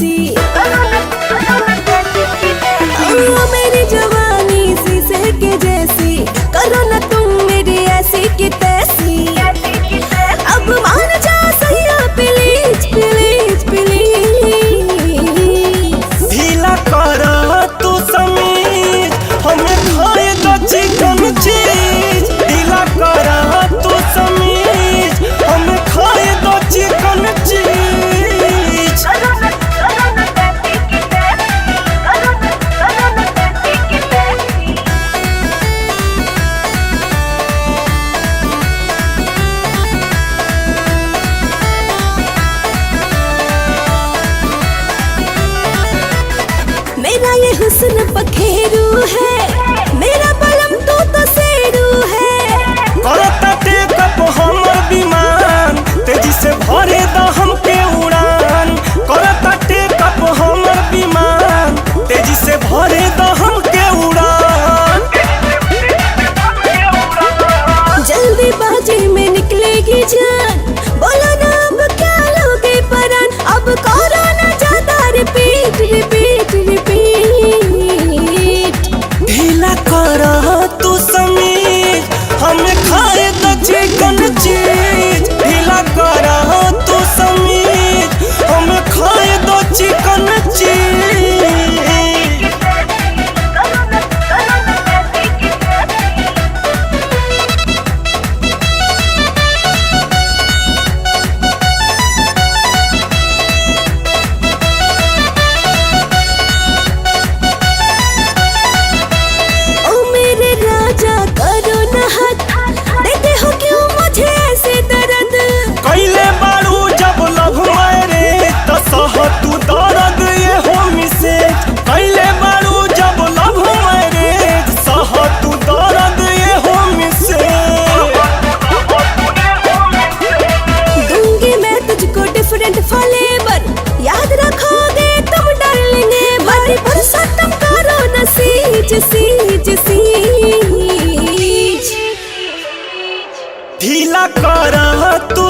देसी। मेरी जवानी शीशे के जैसी, करो ना तुम मेरी ऐसी की तैसी। अब मान जा सैया प्लीज प्लीज प्लीज। ढीला कर तू समीज, हमें खाए दो चिकन चीज। ढीला कर तू समीज, हमें खाए दो चिकन चीज। मेरा ये हुस्न पखेरू है, मेरा बलम तू तो सेरू है। करता टेकअप हमर विमान, तेजी से भरे द हमके उड़ान। करता टेकअप हमर विमान, तेजी से भरे द हमके उड़ान। जल्दी बाजी में निकलेगी जान, बोलो ना अब क्या लोगे परान। अब करो ना ज्यादा रिपीट रिपीट रिपीट। ढीला कर तू समीज, हमें खाए द चिकन चीज। ढीला कर तू समीज, हमें खाए द चिकन चीज। ओ मेरे राजा करो ना हद, देते हो क्यों मुझे ऐसे दर्द। कैले बारू जब लव मारे त सह तू दर्द ये हो मिसे। कैले बारू जब लव मारे सह तू दर्द ये हो मिसे। दूंगी मैं तुझको डिफरेंट फ्लेवर, याद रखोगे तुम डार्लिंग एवर। भरोसा तुम करो ना सीज सीज सीज। ढीला कर तू